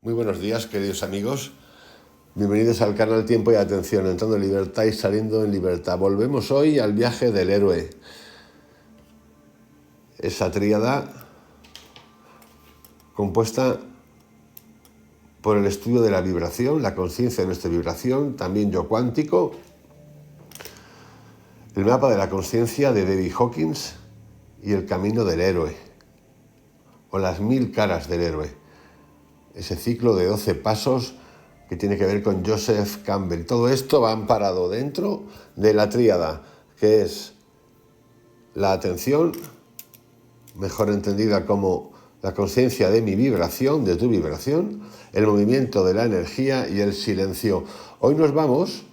Muy buenos días, queridos amigos. Bienvenidos al canal Tiempo y Atención, entrando en libertad y saliendo en libertad. Volvemos hoy al viaje del héroe. Esa tríada compuesta por el estudio de la vibración, la conciencia de nuestra vibración, también yo cuántico, el mapa de la conciencia de David Hawkins y el camino del héroe, o las 1000 caras del héroe. Ese ciclo de 12 pasos que tiene que ver con Joseph Campbell. Todo esto va amparado dentro de la tríada, que es la atención, mejor entendida como la conciencia de mi vibración, de tu vibración, el movimiento de la energía y el silencio. Hoy nos vamos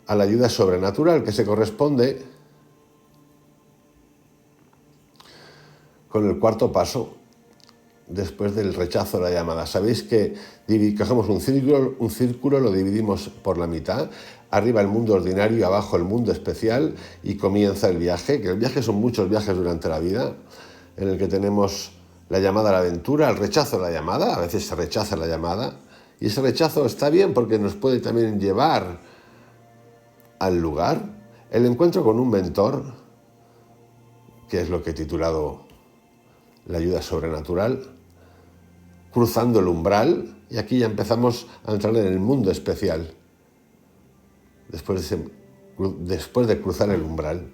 a la ayuda sobrenatural, que se corresponde con el cuarto paso, después del rechazo de la llamada. Sabéis que cogemos un círculo, lo dividimos por la mitad, arriba el mundo ordinario y abajo el mundo especial, y comienza el viaje, que el viaje son muchos viajes durante la vida, en el que tenemos la llamada a la aventura, el rechazo a la llamada, a veces se rechaza la llamada, y ese rechazo está bien porque nos puede también llevar al lugar, el encuentro con un mentor, que es lo que he titulado la ayuda sobrenatural, cruzando el umbral, y aquí ya empezamos a entrar en el mundo especial. Después de cruzar el umbral,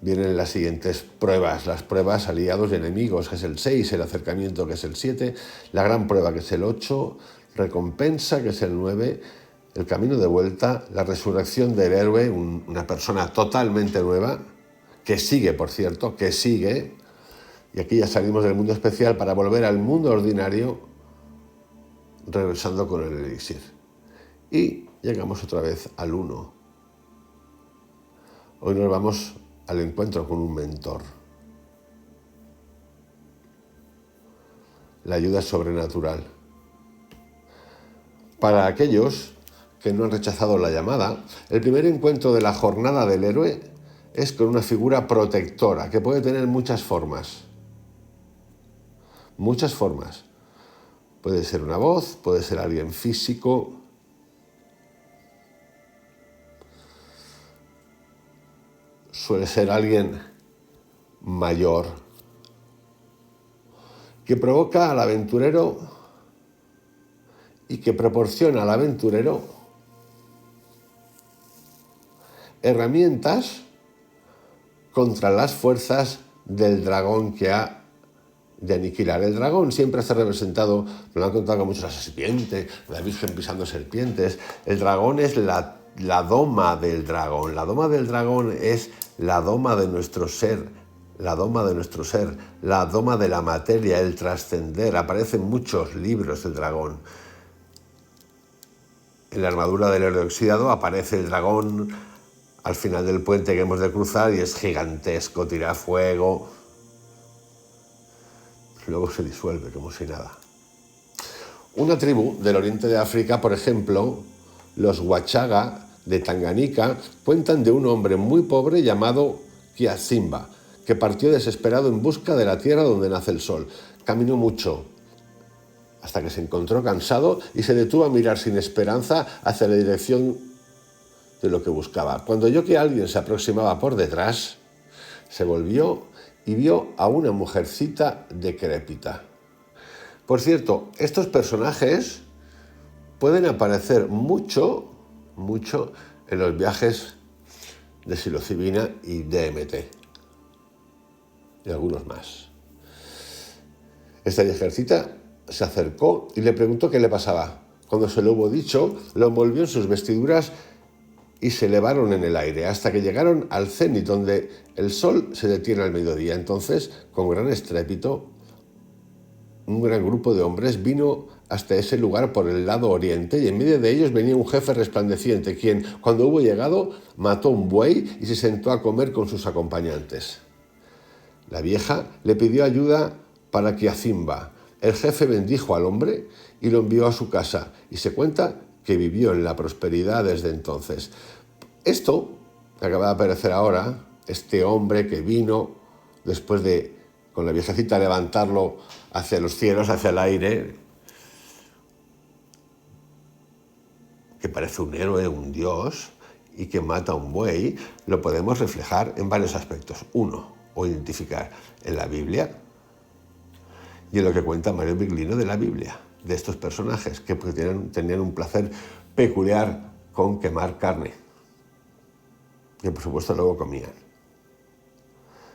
vienen las siguientes pruebas, las pruebas aliados y enemigos, que es el 6, el acercamiento, que es el 7, la gran prueba, que es el 8, recompensa, que es el 9, el camino de vuelta, la resurrección del héroe, una persona totalmente nueva, que sigue, por cierto, que sigue. Y aquí ya salimos del mundo especial para volver al mundo ordinario, regresando con el elixir. Y llegamos otra vez al 1. Hoy nos vamos al encuentro con un mentor. La ayuda sobrenatural. Para aquellos que no han rechazado la llamada, el primer encuentro de la jornada del héroe es con una figura protectora, que puede tener muchas formas. Muchas formas. Puede ser una voz, puede ser alguien físico, suele ser alguien mayor, que provoca al aventurero y que proporciona al aventurero herramientas contra las fuerzas del dragón que ha de aniquilar. El dragón siempre está representado, me lo han contado con mucho, la serpiente, la Virgen pisando serpientes. El dragón es la doma del dragón. La doma del dragón es la doma de nuestro ser, la doma de nuestro ser, la doma de la materia, el trascender. Aparece en muchos libros el dragón. En la armadura del héroe oxidado aparece el dragón al final del puente que hemos de cruzar y es gigantesco, tira fuego. Luego se disuelve como si nada. Una tribu del oriente de África, por ejemplo, los Wachaga de Tanganica, cuentan de un hombre muy pobre llamado Kiasimba, que partió desesperado en busca de la tierra donde nace el sol. Caminó mucho, hasta que se encontró cansado y se detuvo a mirar sin esperanza hacia la dirección de lo que buscaba. Cuando oyó que alguien se aproximaba por detrás, se volvió y vio a una mujercita decrépita. Por cierto, estos personajes pueden aparecer mucho en los viajes de psilocibina y DMT, y algunos más. Esta mujercita se acercó y le preguntó qué le pasaba. Cuando se lo hubo dicho, lo envolvió en sus vestiduras y se elevaron en el aire hasta que llegaron al cenit, donde el sol se detiene al mediodía. Entonces, con gran estrépito, un gran grupo de hombres vino hasta ese lugar por el lado oriente, y en medio de ellos venía un jefe resplandeciente, quien, cuando hubo llegado, mató un buey y se sentó a comer con sus acompañantes. La vieja le pidió ayuda para Kiasimba. El jefe bendijo al hombre y lo envió a su casa, y se cuenta que vivió en la prosperidad desde entonces. Esto que acaba de aparecer ahora, este hombre que vino después de con la viejecita levantarlo hacia los cielos, hacia el aire, que parece un héroe, un dios, y que mata a un buey, lo podemos reflejar en varios aspectos. Uno, o identificar en la Biblia y en lo que cuenta Mario Biglino de la Biblia, de estos personajes que tenían un placer peculiar con quemar carne, que por supuesto luego comían.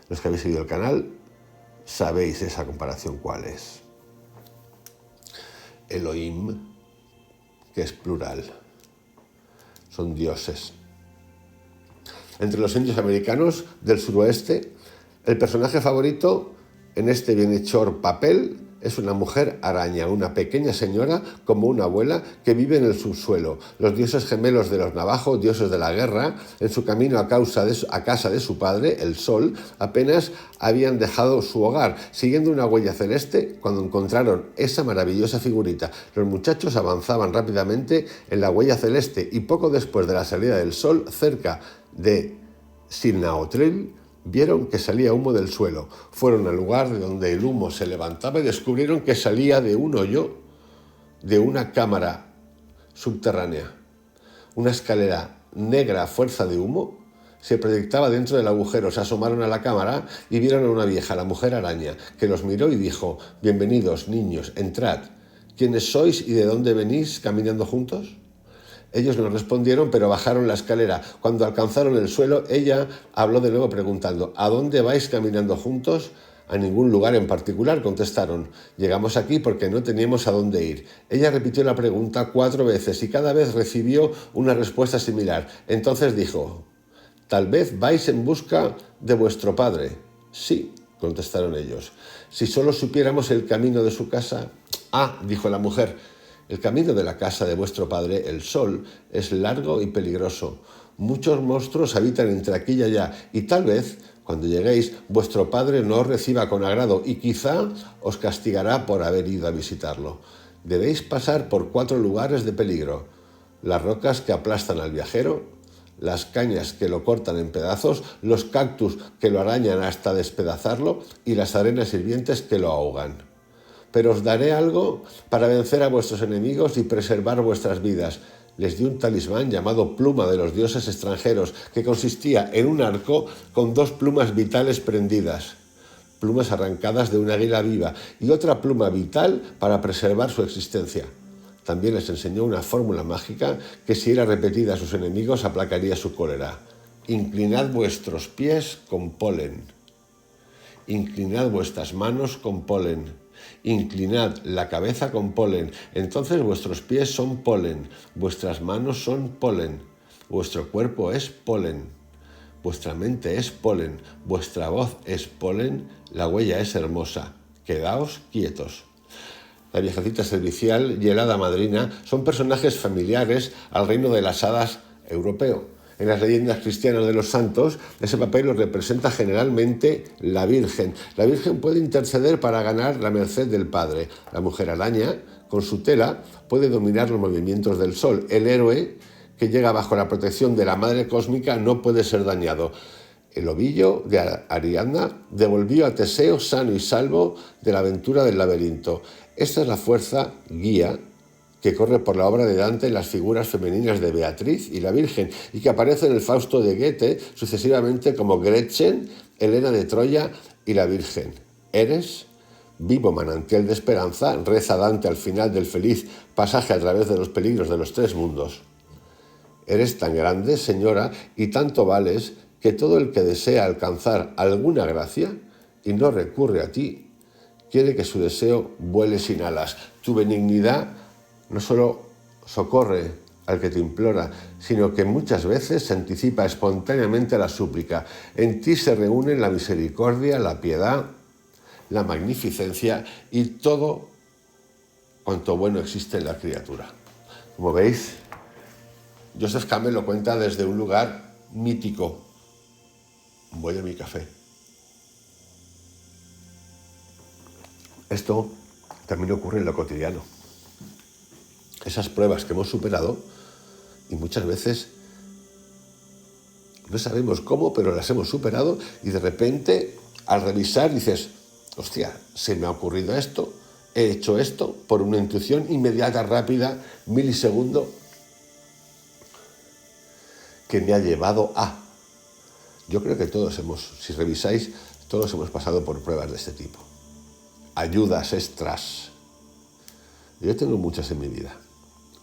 Los que habéis seguido el canal sabéis esa comparación cuál es. Elohim, que es plural, son dioses. Entre los indios americanos del suroeste, el personaje favorito en este bienhechor papel es una mujer araña, una pequeña señora como una abuela que vive en el subsuelo. Los dioses gemelos de los Navajo, dioses de la guerra, en su camino a casa de su padre, el sol, apenas habían dejado su hogar, siguiendo una huella celeste cuando encontraron esa maravillosa figurita. Los muchachos avanzaban rápidamente en la huella celeste y poco después de la salida del sol, cerca de Sinaotril, vieron que salía humo del suelo. Fueron al lugar de donde el humo se levantaba y descubrieron que salía de un hoyo de una cámara subterránea. Una escalera negra a fuerza de humo se proyectaba dentro del agujero. Se asomaron a la cámara y vieron a una vieja, la mujer araña, que los miró y dijo: «Bienvenidos, niños, entrad. ¿Quiénes sois y de dónde venís caminando juntos?». Ellos no respondieron, pero bajaron la escalera. Cuando alcanzaron el suelo, ella habló de nuevo preguntando: «¿A dónde vais caminando juntos?». «A ningún lugar en particular», contestaron. «Llegamos aquí porque no teníamos a dónde ir». Ella repitió la pregunta 4 veces y cada vez recibió una respuesta similar. Entonces dijo: «¿Tal vez vais en busca de vuestro padre?». «Sí», contestaron ellos. «Si solo supiéramos el camino de su casa». «Ah», dijo la mujer, «el camino de la casa de vuestro padre, el sol, es largo y peligroso. Muchos monstruos habitan entre aquí y allá, y tal vez, cuando lleguéis, vuestro padre no os reciba con agrado y quizá os castigará por haber ido a visitarlo. Debéis pasar por 4 lugares de peligro: las rocas que aplastan al viajero, las cañas que lo cortan en pedazos, los cactus que lo arañan hasta despedazarlo y las arenas hirvientes que lo ahogan. Pero os daré algo para vencer a vuestros enemigos y preservar vuestras vidas». Les dio un talismán llamado pluma de los dioses extranjeros, que consistía en un arco con 2 plumas vitales prendidas, plumas arrancadas de un águila viva, y otra pluma vital para preservar su existencia. También les enseñó una fórmula mágica que, si era repetida a sus enemigos, aplacaría su cólera. «Inclinad vuestros pies con polen. Inclinad vuestras manos con polen. Inclinad la cabeza con polen, entonces vuestros pies son polen, vuestras manos son polen, vuestro cuerpo es polen, vuestra mente es polen, vuestra voz es polen, la huella es hermosa, quedaos quietos». La viejecita servicial y el hada madrina son personajes familiares al reino de las hadas europeo. En las leyendas cristianas de los santos, ese papel lo representa generalmente la Virgen. La Virgen puede interceder para ganar la merced del Padre. La mujer araña, con su tela, puede dominar los movimientos del sol. El héroe, que llega bajo la protección de la Madre Cósmica, no puede ser dañado. El ovillo de Ariadna devolvió a Teseo sano y salvo de la aventura del laberinto. Esta es la fuerza guía que corre por la obra de Dante en las figuras femeninas de Beatriz y la Virgen, y que aparece en el Fausto de Goethe sucesivamente como Gretchen, Helena de Troya y la Virgen. «Eres vivo manantial de esperanza», reza Dante al final del feliz pasaje a través de los peligros de los 3 mundos. «Eres tan grande, señora, y tanto vales, que todo el que desea alcanzar alguna gracia y no recurre a ti, quiere que su deseo vuele sin alas. Tu benignidad no solo socorre al que te implora, sino que muchas veces se anticipa espontáneamente a la súplica. En ti se reúnen la misericordia, la piedad, la magnificencia y todo cuanto bueno existe en la criatura». Como veis, Joseph Campbell lo cuenta desde un lugar mítico. Voy a mi café. Esto también ocurre en lo cotidiano. Esas pruebas que hemos superado, y muchas veces no sabemos cómo, pero las hemos superado, y de repente, al revisar, dices: hostia, se me ha ocurrido esto, he hecho esto por una intuición inmediata, rápida, milisegundo, que me ha llevado a... Yo creo que todos si revisáis, todos hemos pasado por pruebas de este tipo. Ayudas extras. Yo tengo muchas en mi vida,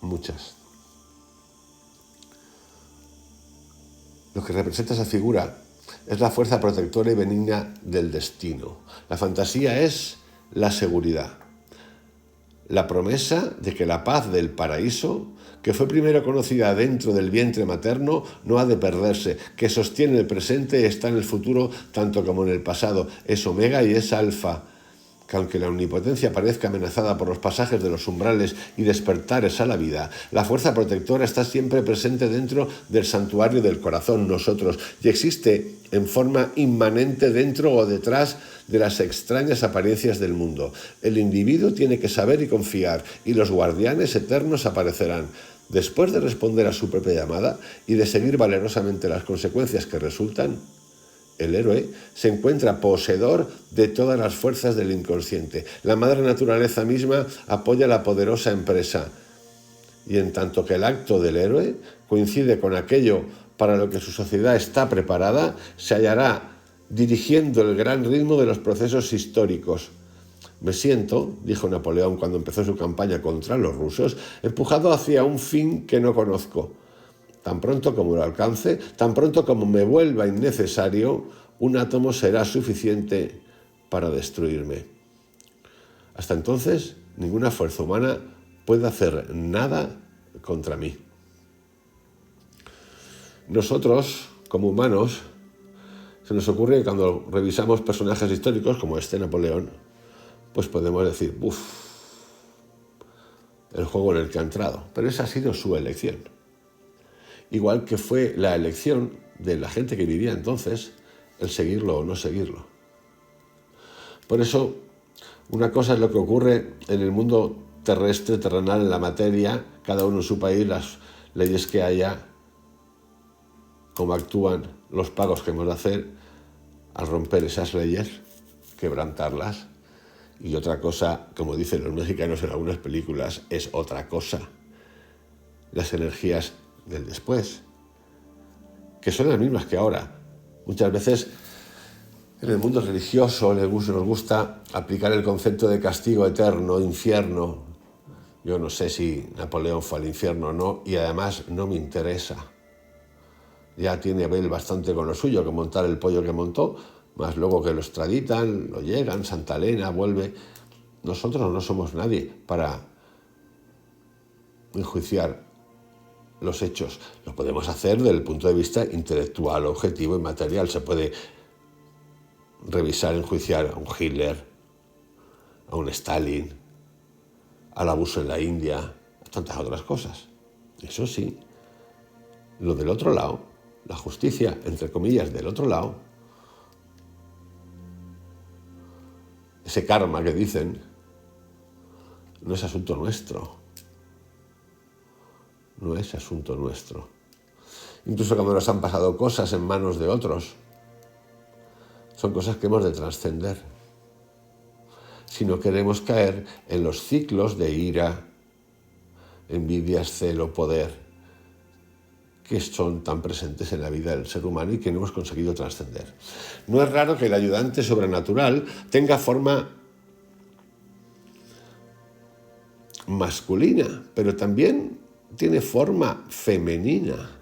muchas. Lo que representa esa figura es la fuerza protectora y benigna del destino. La fantasía es la seguridad, la promesa de que la paz del paraíso, que fue primero conocida dentro del vientre materno, no ha de perderse, que sostiene el presente y está en el futuro tanto como en el pasado. Es omega y es alfa. Que aunque la omnipotencia parezca amenazada por los pasajes de los umbrales y despertares a la vida, la fuerza protectora está siempre presente dentro del santuario del corazón, nosotros, y existe en forma inmanente dentro o detrás de las extrañas apariencias del mundo. El individuo tiene que saber y confiar, y los guardianes eternos aparecerán. Después de responder a su propia llamada y de seguir valerosamente las consecuencias que resultan, el héroe se encuentra poseedor de todas las fuerzas del inconsciente. La madre naturaleza misma apoya la poderosa empresa. Y en tanto que el acto del héroe coincide con aquello para lo que su sociedad está preparada, se hallará dirigiendo el gran ritmo de los procesos históricos. Me siento, dijo Napoleón cuando empezó su campaña contra los rusos, empujado hacia un fin que no conozco. Tan pronto como lo alcance, tan pronto como me vuelva innecesario, un átomo será suficiente para destruirme. Hasta entonces, ninguna fuerza humana puede hacer nada contra mí. Nosotros, como humanos, se nos ocurre que cuando revisamos personajes históricos, como este Napoleón, pues podemos decir, uff, el juego en el que ha entrado. Pero esa ha sido su elección. Igual que fue la elección de la gente que vivía entonces el seguirlo o no seguirlo. Por eso, una cosa es lo que ocurre en el mundo terrestre, terrenal, en la materia, cada uno en su país, las leyes que haya, cómo actúan, los pagos que hemos de hacer al romper esas leyes, quebrantarlas. Y otra cosa, como dicen los mexicanos en algunas películas, es otra cosa. Las energías del después, que son las mismas que ahora. Muchas veces en el mundo religioso nos gusta aplicar el concepto de castigo eterno, infierno. Yo no sé si Napoleón fue al infierno o no, y además no me interesa. Ya tiene Abel bastante con lo suyo, que montar el pollo que montó, más luego que lo extraditan, lo llegan, Santa Elena vuelve. Nosotros no somos nadie para enjuiciar los hechos. Lo podemos hacer desde el punto de vista intelectual, objetivo y material. Se puede revisar, enjuiciar a un Hitler, a un Stalin, al abuso en la India, a tantas otras cosas. Eso sí, lo del otro lado, la justicia, entre comillas, del otro lado, ese karma que dicen, no es asunto nuestro. No es asunto nuestro. Incluso cuando nos han pasado cosas en manos de otros, son cosas que hemos de trascender. Si no queremos caer en los ciclos de ira, envidia, celo, poder, que son tan presentes en la vida del ser humano y que no hemos conseguido trascender. No es raro que el ayudante sobrenatural tenga forma masculina, pero también tiene forma femenina.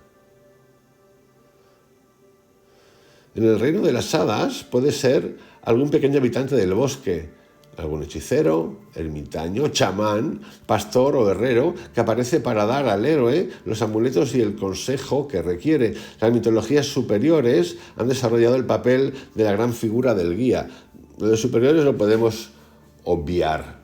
En el reino de las hadas puede ser algún pequeño habitante del bosque, algún hechicero, ermitaño, chamán, pastor o herrero que aparece para dar al héroe los amuletos y el consejo que requiere. Las mitologías superiores han desarrollado el papel de la gran figura del guía. Lo de superiores lo podemos obviar.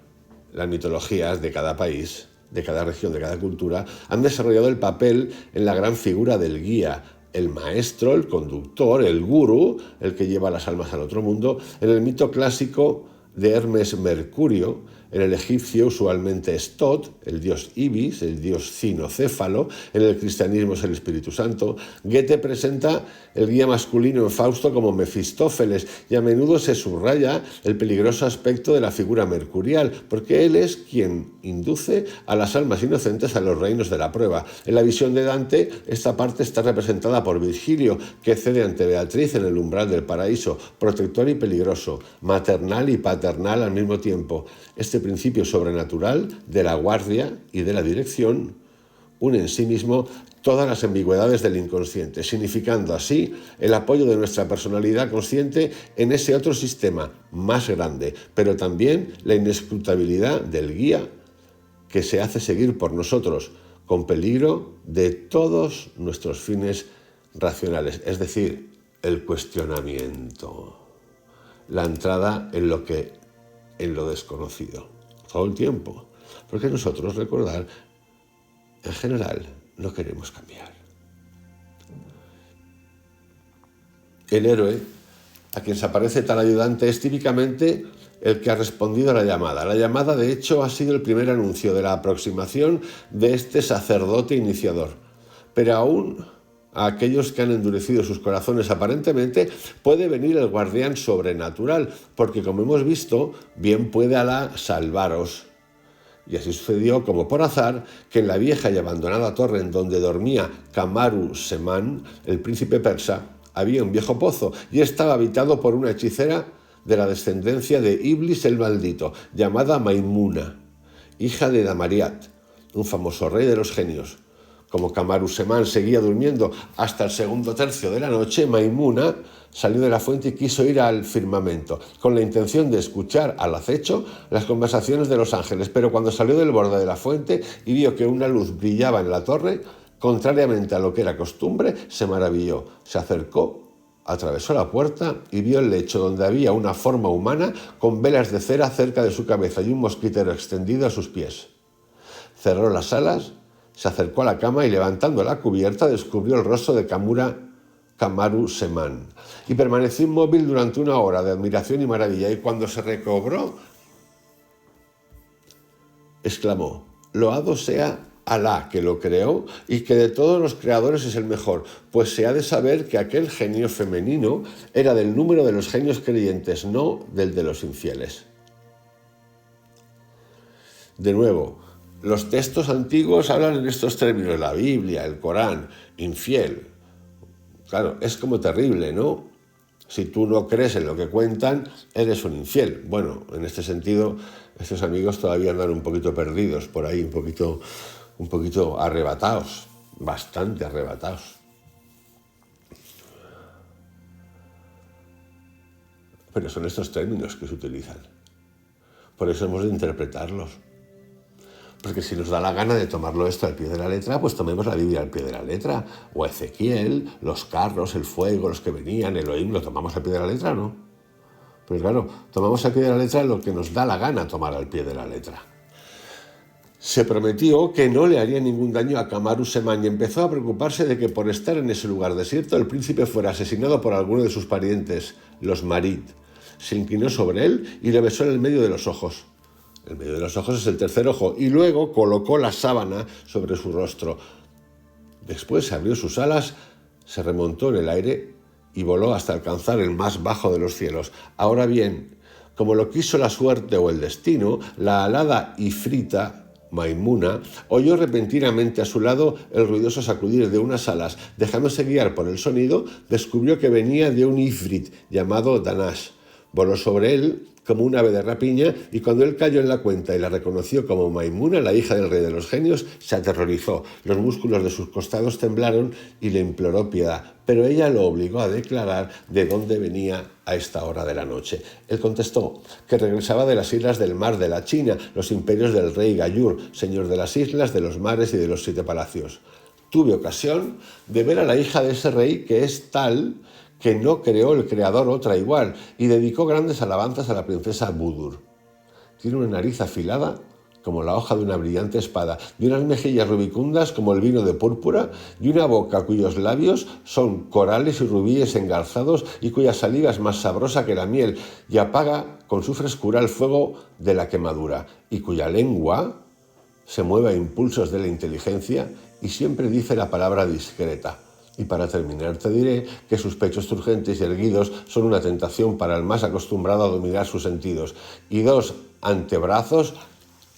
Las mitologías de cada país, de cada región, de cada cultura, han desarrollado el papel en la gran figura del guía, el maestro, el conductor, el gurú, el que lleva las almas al otro mundo. En el mito clásico de Hermes Mercurio, En el egipcio usualmente es Tot, el dios Ibis, el dios cinocéfalo. En el cristianismo es el Espíritu Santo. Goethe presenta el guía masculino en Fausto como Mefistófeles y a menudo se subraya el peligroso aspecto de la figura mercurial, porque él es quien induce a las almas inocentes a los reinos de la prueba. En la visión de Dante, esta parte está representada por Virgilio, que cede ante Beatriz en el umbral del paraíso, protector y peligroso, maternal y paternal al mismo tiempo. Este principio sobrenatural de la guardia y de la dirección une en sí mismo todas las ambigüedades del inconsciente, significando así el apoyo de nuestra personalidad consciente en ese otro sistema más grande, pero también la inescrutabilidad del guía que se hace seguir por nosotros, con peligro de todos nuestros fines racionales, es decir, el cuestionamiento, la entrada en lo desconocido, todo el tiempo, porque nosotros, recordar, en general, no queremos cambiar. El héroe, a quien se aparece tal ayudante, es típicamente el que ha respondido a la llamada. La llamada, de hecho, ha sido el primer anuncio de la aproximación de este sacerdote iniciador. Pero aún a aquellos que han endurecido sus corazones aparentemente, puede venir el guardián sobrenatural, porque como hemos visto, bien puede Alá salvaros. Y así sucedió, como por azar, que en la vieja y abandonada torre en donde dormía Kamaru Semán, el príncipe persa, había un viejo pozo y estaba habitado por una hechicera de la descendencia de Iblis el maldito, llamada Maimuna, hija de Damariat, un famoso rey de los genios. Como Kamaru Semán seguía durmiendo hasta el segundo tercio de la noche, Maimuna salió de la fuente y quiso ir al firmamento, con la intención de escuchar al acecho las conversaciones de los ángeles, pero cuando salió del borde de la fuente y vio que una luz brillaba en la torre, contrariamente a lo que era costumbre, se maravilló, se acercó, atravesó la puerta y vio el lecho donde había una forma humana con velas de cera cerca de su cabeza y un mosquitero extendido a sus pies. Cerró las alas, se acercó a la cama y levantando la cubierta descubrió el rostro de Kamaru Semán y permaneció inmóvil durante una hora de admiración y maravilla, y cuando se recobró exclamó: «Loado sea Alá, que lo creó y que de todos los creadores es el mejor, pues se ha de saber que aquel genio femenino era del número de los genios creyentes, no del de los infieles». De nuevo, los textos antiguos hablan en estos términos, la Biblia, el Corán, infiel. Claro, es como terrible, ¿no? Si tú no crees en lo que cuentan, eres un infiel. Bueno, en este sentido, estos amigos todavía andan un poquito perdidos por ahí, un poquito arrebatados, bastante arrebatados. Pero son estos términos que se utilizan. Por eso hemos de interpretarlos. Porque si nos da la gana de tomarlo esto al pie de la letra, pues tomemos la Biblia al pie de la letra. O Ezequiel, los carros, el fuego, los que venían, Elohim, ¿lo tomamos al pie de la letra o no? Pues claro, tomamos al pie de la letra lo que nos da la gana tomar al pie de la letra. Se prometió que no le haría ningún daño a Kamaru Semán y empezó a preocuparse de que por estar en ese lugar desierto el príncipe fuera asesinado por alguno de sus parientes, los Marid. Se inclinó sobre él y le besó en el medio de los ojos. El medio de los ojos es el tercer ojo, y luego colocó la sábana sobre su rostro. Después abrió sus alas, se remontó en el aire y voló hasta alcanzar el más bajo de los cielos. Ahora bien, como lo quiso la suerte o el destino, la alada ifrita, Maimuna, oyó repentinamente a su lado el ruidoso sacudir de unas alas. Dejándose guiar por el sonido, descubrió que venía de un ifrit llamado Danash. Voló sobre él como un ave de rapiña, y cuando él cayó en la cuenta y la reconoció como Maimuna, la hija del rey de los genios, se aterrorizó. Los músculos de sus costados temblaron y le imploró piedad, pero ella lo obligó a declarar de dónde venía a esta hora de la noche. Él contestó que regresaba de las islas del mar de la China, los imperios del rey Gayur, señor de las islas, de los mares y de los 7 palacios. Tuve ocasión de ver a la hija de ese rey, que es tal que no creó el creador otra igual, y dedicó grandes alabanzas a la princesa Budur. Tiene una nariz afilada como la hoja de una brillante espada, y unas mejillas rubicundas como el vino de púrpura, y una boca cuyos labios son corales y rubíes engarzados, y cuya saliva es más sabrosa que la miel, y apaga con su frescura el fuego de la quemadura y cuya lengua se mueve a impulsos de la inteligencia y siempre dice la palabra discreta. Y para terminar te diré que sus pechos turgentes y erguidos son una tentación para el más acostumbrado a dominar sus sentidos, y dos antebrazos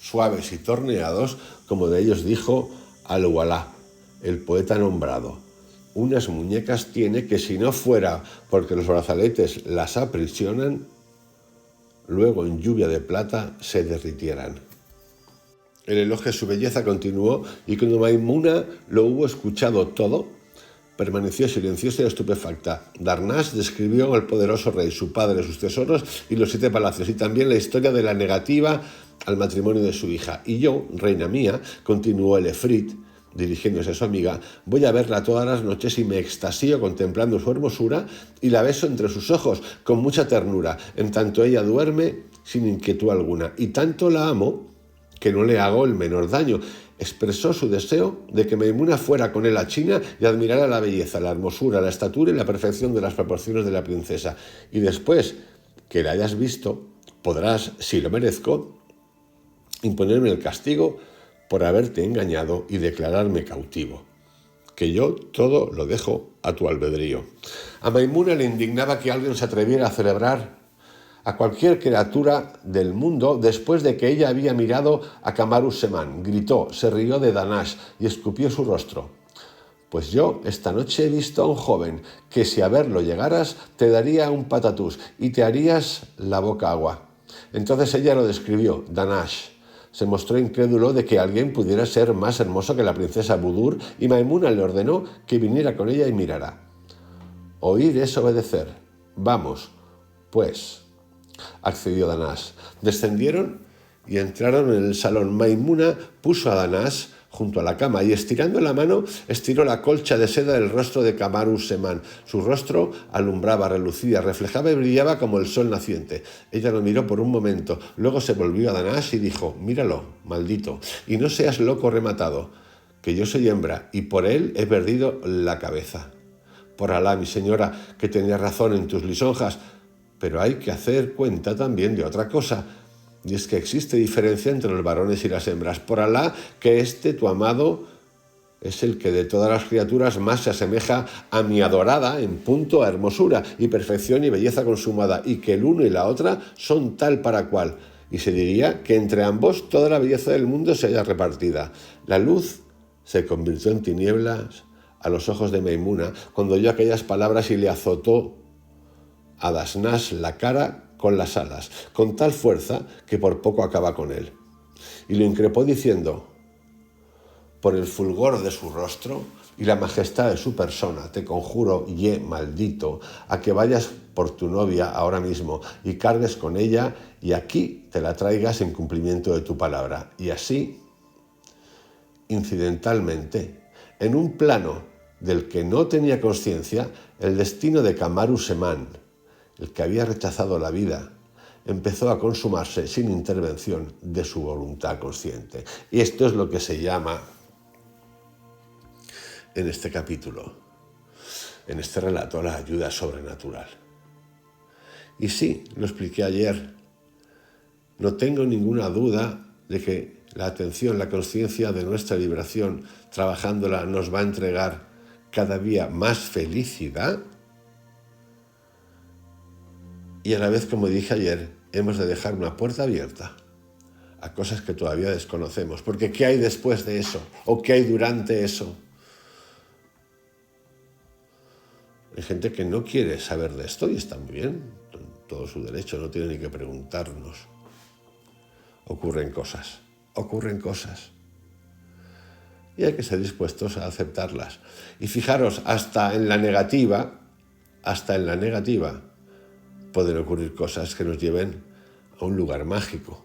suaves y torneados, como de ellos dijo Al-Walá, el poeta nombrado. Unas muñecas tiene que, si no fuera porque los brazaletes las aprisionan, luego en lluvia de plata se derritieran. El elogio de su belleza continuó, y cuando Maimuna lo hubo escuchado todo, permaneció silenciosa y estupefacta. Darnás describió al poderoso rey, su padre, sus tesoros y los 7 palacios, y también la historia de la negativa al matrimonio de su hija. Y yo, reina mía, continuó el efrit, dirigiéndose a su amiga, voy a verla todas las noches y me extasío contemplando su hermosura y la beso entre sus ojos con mucha ternura, en tanto ella duerme sin inquietud alguna. Y tanto la amo que no le hago el menor daño. Expresó su deseo de que Maimuna fuera con él a China y admirara la belleza, la hermosura, la estatura y la perfección de las proporciones de la princesa. Y después que la hayas visto, podrás, si lo merezco, imponerme el castigo por haberte engañado y declararme cautivo. Que yo todo lo dejo a tu albedrío. A Maimuna le indignaba que alguien se atreviera a celebrar a cualquier criatura del mundo después de que ella había mirado a Camaruz-Semán. Gritó, se rió de Danash y escupió su rostro. Pues yo esta noche he visto a un joven que, si a verlo llegaras, te daría un patatús y te harías la boca agua. Entonces ella lo describió, Danash. Se mostró incrédulo de que alguien pudiera ser más hermoso que la princesa Budur, y Maimuna le ordenó que viniera con ella y mirara. Oír es obedecer. Vamos, pues, accedió Danash. Descendieron y entraron en el salón. Maimuna puso a Danash junto a la cama y, estirando la mano, estiró la colcha de seda del rostro de Camaruz-Semán. Su rostro alumbraba, relucía, reflejaba y brillaba como el sol naciente. Ella lo miró por un momento, luego se volvió a Danash y dijo, míralo, maldito, y no seas loco rematado, que yo soy hembra y por él he perdido la cabeza. Por Alá, mi señora, que tenías razón en tus lisonjas, pero hay que hacer cuenta también de otra cosa, y es que existe diferencia entre los varones y las hembras. Por Alá, que tu amado, es el que de todas las criaturas más se asemeja a mi adorada en punto a hermosura y perfección y belleza consumada, y que el uno y la otra son tal para cual, y se diría que entre ambos toda la belleza del mundo se halla repartida. La luz se convirtió en tinieblas a los ojos de Maimuna cuando oyó aquellas palabras y le azotó a Danash la cara con las alas, con tal fuerza que por poco acaba con él. Y lo increpó diciendo, por el fulgor de su rostro y la majestad de su persona, te conjuro, maldito, a que vayas por tu novia ahora mismo y cargues con ella y aquí te la traigas en cumplimiento de tu palabra. Y así, incidentalmente, en un plano del que no tenía conciencia, el destino de Camaruz-Semán, el que había rechazado la vida, empezó a consumarse sin intervención de su voluntad consciente. Y esto es lo que se llama, en este capítulo, en este relato, la ayuda sobrenatural. Y sí, lo expliqué ayer, no tengo ninguna duda de que la atención, la conciencia de nuestra vibración, trabajándola, nos va a entregar cada día más felicidad. Y a la vez, como dije ayer, hemos de dejar una puerta abierta a cosas que todavía desconocemos. Porque ¿qué hay después de eso? ¿O qué hay durante eso? Hay gente que no quiere saber de esto y está muy bien. Todo su derecho, no tiene ni que preguntarnos. Ocurren cosas. Y hay que ser dispuestos a aceptarlas. Y fijaros, hasta en la negativa, pueden ocurrir cosas que nos lleven a un lugar mágico.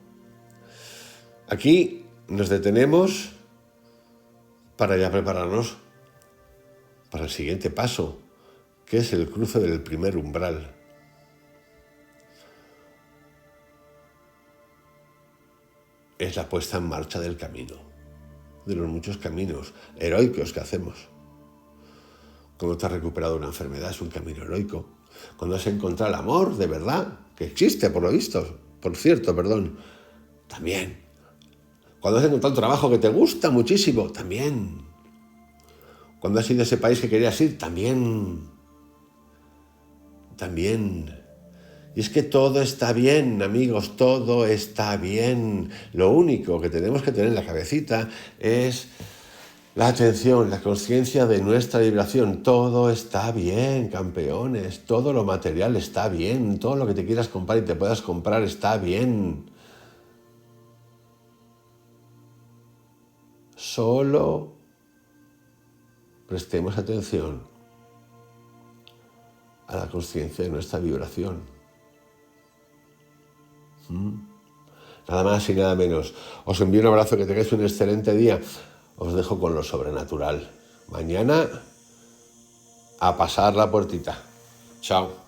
Aquí nos detenemos para ya prepararnos para el siguiente paso, que es el cruce del primer umbral. Es la puesta en marcha del camino, de los muchos caminos heroicos que hacemos. Cuando te has recuperado una enfermedad es un camino heroico. Cuando has encontrado el amor de verdad, que existe por lo visto, por cierto, perdón, también. Cuando has encontrado un trabajo que te gusta muchísimo, también. Cuando has ido a ese país que querías ir, también. También. Y es que todo está bien, amigos, todo está bien. Lo único que tenemos que tener en la cabecita es la atención, la conciencia de nuestra vibración. Todo está bien, campeones. Todo lo material está bien. Todo lo que te quieras comprar y te puedas comprar está bien. Solo prestemos atención a la conciencia de nuestra vibración. Nada más y nada menos. Os envío un abrazo, que tengáis un excelente día. Os dejo con lo sobrenatural. Mañana a pasar la puertita. Chao.